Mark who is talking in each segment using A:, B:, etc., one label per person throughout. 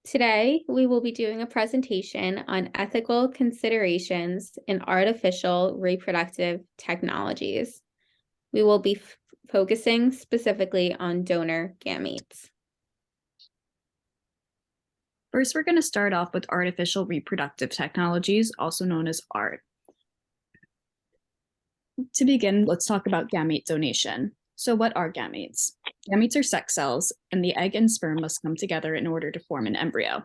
A: Today, we will be doing a presentation on ethical considerations in artificial reproductive technologies. We will be focusing specifically on donor gametes.
B: First, we're going to start off with artificial reproductive technologies, also known as ART. To begin, let's talk about gamete donation. So what are gametes? Gametes are sex cells, and the egg and sperm must come together in order to form an embryo.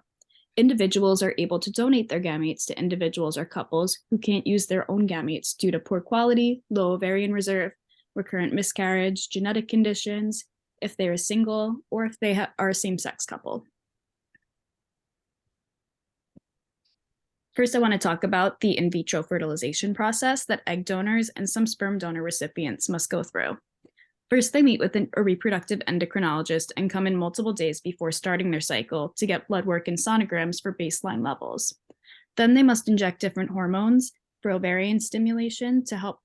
B: Individuals are able to donate their gametes to individuals or couples who can't use their own gametes due to poor quality, low ovarian reserve, recurrent miscarriage, genetic conditions, if they are single, or if they are a same-sex couple. First, I want to talk about the in vitro fertilization process that egg donors and some sperm donor recipients must go through. First, they meet with a reproductive endocrinologist and come in multiple days before starting their cycle to get blood work and sonograms for baseline levels. Then they must inject different hormones for ovarian stimulation to help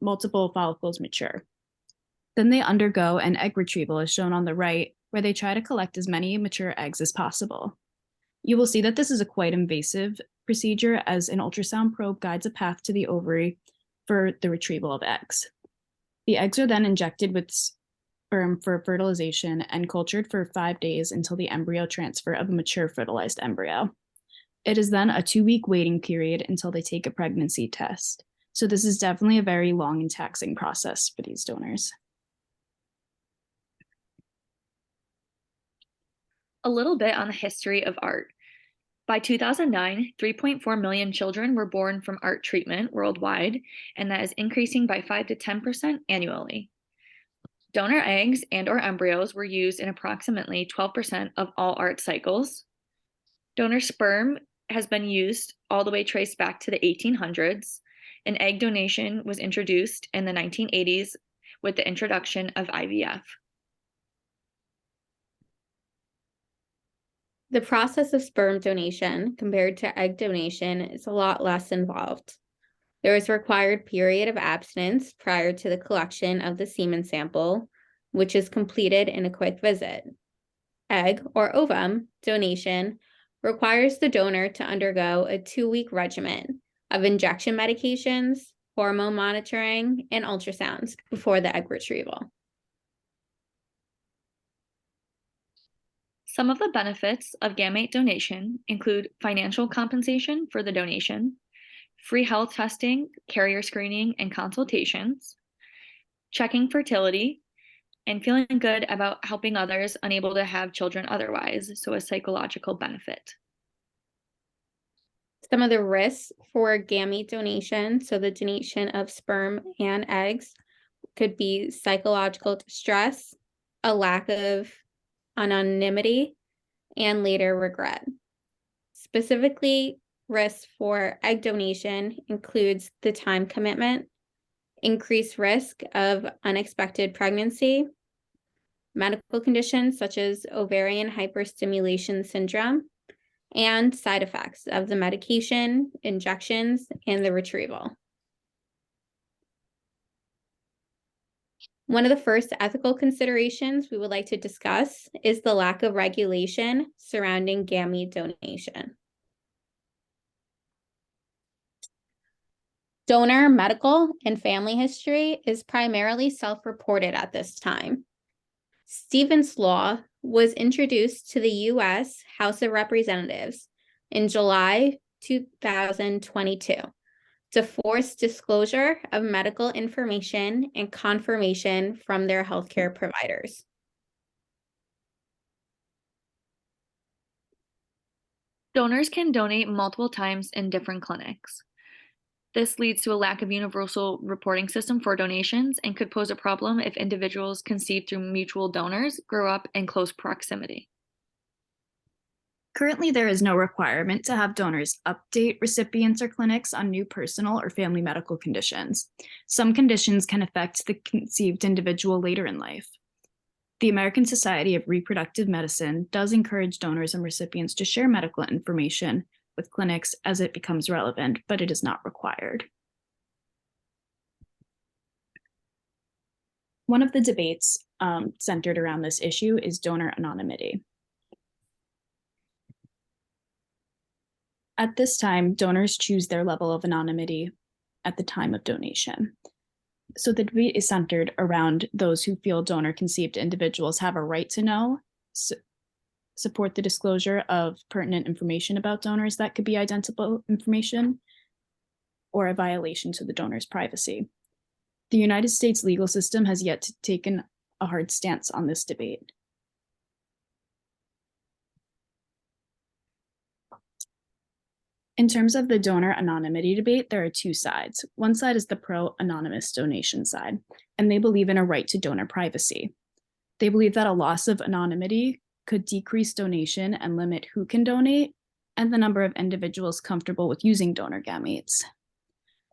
B: multiple follicles mature. Then they undergo an egg retrieval, as shown on the right, where they try to collect as many mature eggs as possible. You will see that this is a quite invasive procedure, as an ultrasound probe guides a path to the ovary for the retrieval of eggs. The eggs are then injected with sperm for fertilization and cultured for 5 days until the embryo transfer of a mature fertilized embryo. It is then a 2-week waiting period until they take a pregnancy test. So this is definitely a very long and taxing process for these donors.
C: A little bit on the history of ART. By 2009, 3.4 million children were born from ART treatment worldwide, and that is increasing by 5 to 10% annually. Donor eggs and/or embryos were used in approximately 12% of all ART cycles. Donor sperm has been used all the way traced back to the 1800s, and egg donation was introduced in the 1980s with the introduction of IVF.
A: The process of sperm donation compared to egg donation is a lot less involved. There is a required period of abstinence prior to the collection of the semen sample, which is completed in a quick visit. Egg or ovum donation requires the donor to undergo a 2-week regimen of injection medications, hormone monitoring, and ultrasounds before the egg retrieval.
C: Some of the benefits of gamete donation include financial compensation for the donation, free health testing, carrier screening, and consultations, checking fertility, and feeling good about helping others unable to have children otherwise, so a psychological benefit.
A: Some of the risks for gamete donation, so the donation of sperm and eggs, could be psychological distress, a lack of anonymity, and later regret. Specifically, risks for egg donation includes the time commitment, increased risk of unexpected pregnancy, medical conditions such as ovarian hyperstimulation syndrome, and side effects of the medication, injections, and the retrieval. One of the first ethical considerations we would like to discuss is the lack of regulation surrounding gamete donation. Donor medical and family history is primarily self-reported at this time. Stevens Law was introduced to the U.S. House of Representatives in July 2022 to force disclosure of medical information and confirmation from their healthcare providers.
C: Donors can donate multiple times in different clinics. This leads to a lack of universal reporting system for donations and could pose a problem if individuals conceived through mutual donors grow up in close proximity.
B: Currently, there is no requirement to have donors update recipients or clinics on new personal or family medical conditions. Some conditions can affect the conceived individual later in life. The American Society of Reproductive Medicine does encourage donors and recipients to share medical information with clinics as it becomes relevant, but it is not required. One of the debates centered around this issue is donor anonymity. At this time, donors choose their level of anonymity at the time of donation. So the debate is centered around those who feel donor-conceived individuals have a right to know, support the disclosure of pertinent information about donors that could be identifiable information, or a violation to the donor's privacy. The United States legal system has yet to take a hard stance on this debate. In terms of the donor anonymity debate, there are two sides. One side is the pro-anonymous donation side, and they believe in a right to donor privacy. They believe that a loss of anonymity could decrease donation and limit who can donate and the number of individuals comfortable with using donor gametes.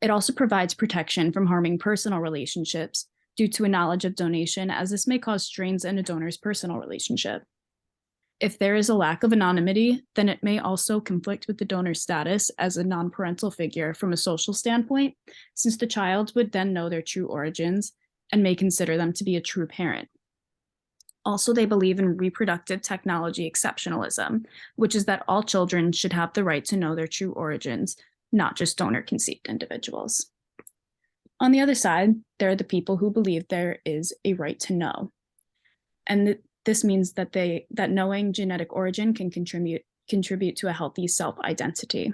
B: It also provides protection from harming personal relationships due to a knowledge of donation, as this may cause strains in a donor's personal relationship. If there is a lack of anonymity, then it may also conflict with the donor's status as a non-parental figure from a social standpoint, since the child would then know their true origins and may consider them to be a true parent. Also, they believe in reproductive technology exceptionalism, which is that all children should have the right to know their true origins, not just donor-conceived individuals. On the other side, there are the people who believe there is a right to know. And this means that knowing genetic origin can contribute to a healthy self-identity.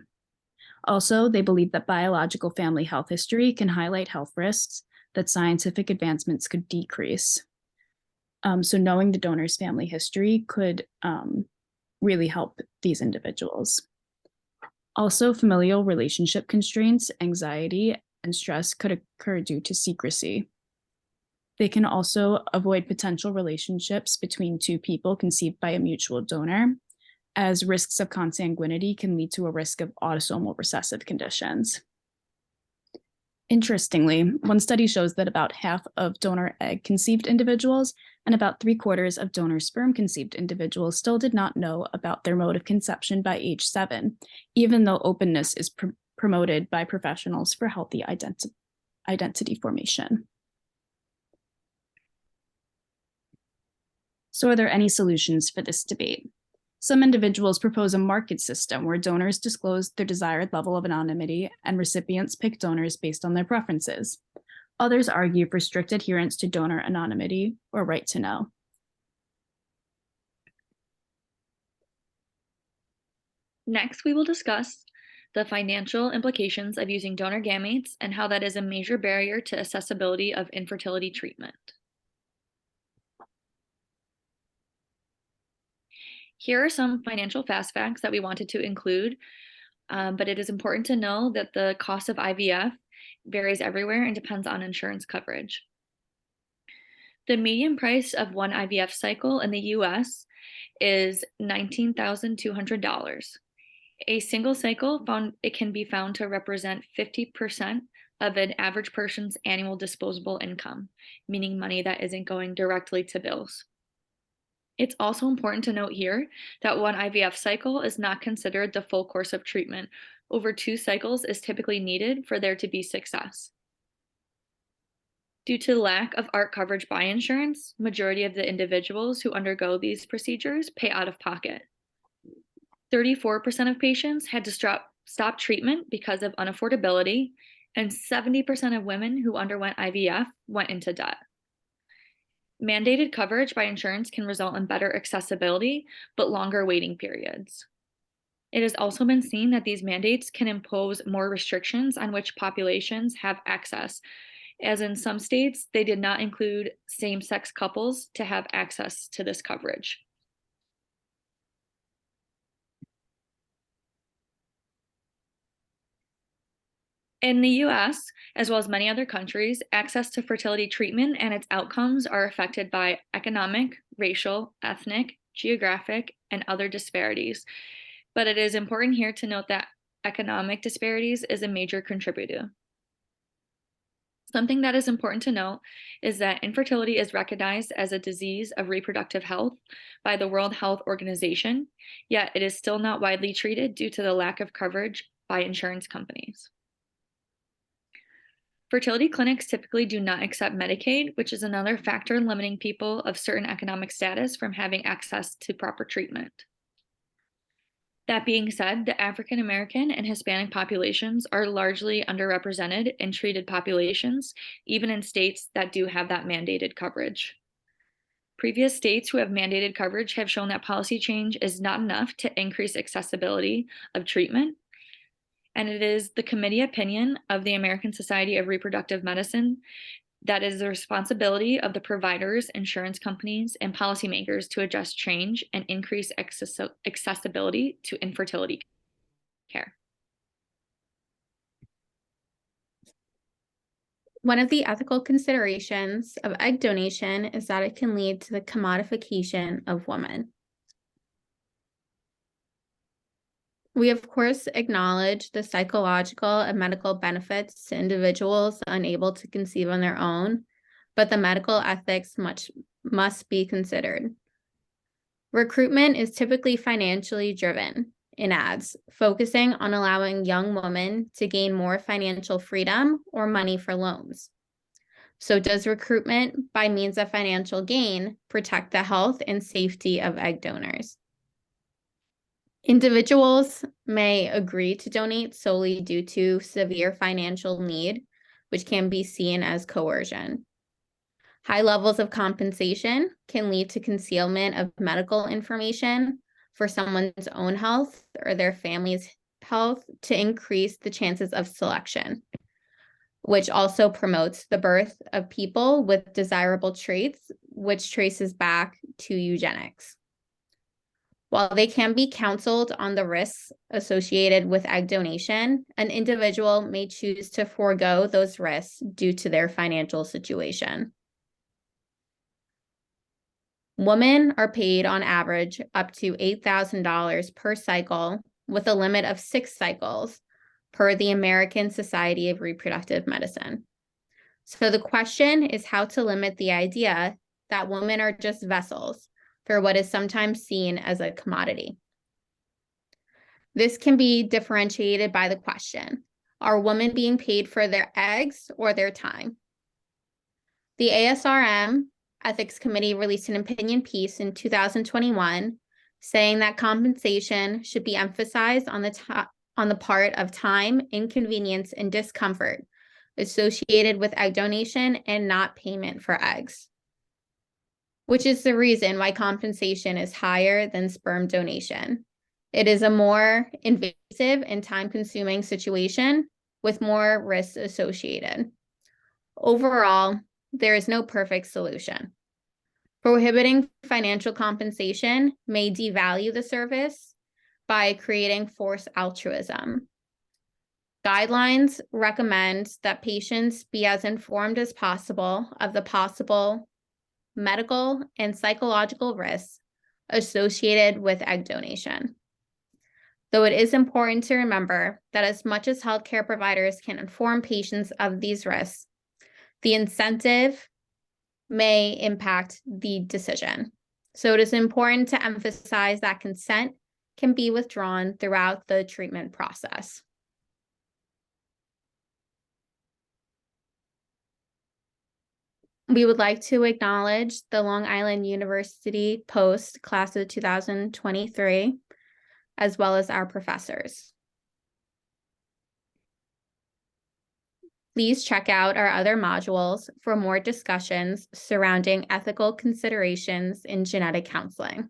B: Also, they believe that biological family health history can highlight health risks that scientific advancements could decrease. So knowing the donor's family history could really help these individuals. Also, familial relationship constraints, anxiety, and stress could occur due to secrecy. They can also avoid potential relationships between two people conceived by a mutual donor, as risks of consanguinity can lead to a risk of autosomal recessive conditions. Interestingly, one study shows that about half of donor egg conceived individuals and about 3/4 of donor sperm conceived individuals still did not know about their mode of conception by age 7, even though openness is promoted by professionals for healthy identity formation. So are there any solutions for this debate? Some individuals propose a market system where donors disclose their desired level of anonymity and recipients pick donors based on their preferences. Others argue for strict adherence to donor anonymity or right to know.
C: Next, we will discuss the financial implications of using donor gametes and how that is a major barrier to accessibility of infertility treatment. Here are some financial fast facts that we wanted to include, but it is important to know that the cost of IVF varies everywhere and depends on insurance coverage. The median price of one IVF cycle in the US is $19,200. A single cycle can be found to represent 50% of an average person's annual disposable income, meaning money that isn't going directly to bills. It's also important to note here that one IVF cycle is not considered the full course of treatment. Over 2 cycles is typically needed for there to be success. Due to lack of ART coverage by insurance, majority of the individuals who undergo these procedures pay out of pocket. 34% of patients had to stop treatment because of unaffordability, and 70% of women who underwent IVF went into debt. Mandated coverage by insurance can result in better accessibility, but longer waiting periods. It has also been seen that these mandates can impose more restrictions on which populations have access, as in some states, they did not include same-sex couples to have access to this coverage. In the US, as well as many other countries, access to fertility treatment and its outcomes are affected by economic, racial, ethnic, geographic, and other disparities. But it is important here to note that economic disparities is a major contributor. Something that is important to note is that infertility is recognized as a disease of reproductive health by the World Health Organization, yet it is still not widely treated due to the lack of coverage by insurance companies. Fertility clinics typically do not accept Medicaid, which is another factor limiting people of certain economic status from having access to proper treatment. That being said, the African American and Hispanic populations are largely underrepresented in treated populations, even in states that do have that mandated coverage. Previous states who have mandated coverage have shown that policy change is not enough to increase accessibility of treatment. And it is the committee opinion of the American Society of Reproductive Medicine that is the responsibility of the providers, insurance companies, and policymakers to adjust change and increase accessibility to infertility care.
A: One of the ethical considerations of egg donation is that it can lead to the commodification of women. We, of course, acknowledge the psychological and medical benefits to individuals unable to conceive on their own, but the medical ethics must be considered. Recruitment is typically financially driven in ads, focusing on allowing young women to gain more financial freedom or money for loans. So does recruitment by means of financial gain protect the health and safety of egg donors? Individuals may agree to donate solely due to severe financial need, which can be seen as coercion. High levels of compensation can lead to concealment of medical information for someone's own health or their family's health to increase the chances of selection, which also promotes the birth of people with desirable traits, which traces back to eugenics. While they can be counseled on the risks associated with egg donation, an individual may choose to forego those risks due to their financial situation. Women are paid on average up to $8,000 per cycle with a limit of 6 cycles per the American Society of Reproductive Medicine. So the question is how to limit the idea that women are just vessels for what is sometimes seen as a commodity. This can be differentiated by the question, are women being paid for their eggs or their time? The ASRM Ethics Committee released an opinion piece in 2021 saying that compensation should be emphasized on the part of time, inconvenience, and discomfort associated with egg donation and not payment for eggs, which is the reason why compensation is higher than sperm donation. It is a more invasive and time-consuming situation with more risks associated. Overall, there is no perfect solution. Prohibiting financial compensation may devalue the service by creating forced altruism. Guidelines recommend that patients be as informed as possible of the possible medical and psychological risks associated with egg donation. Though it is important to remember that as much as healthcare providers can inform patients of these risks, the incentive may impact the decision. So it is important to emphasize that consent can be withdrawn throughout the treatment process. We would like to acknowledge the Long Island University Post class of 2023, as well as our professors. Please check out our other modules for more discussions surrounding ethical considerations in genetic counseling.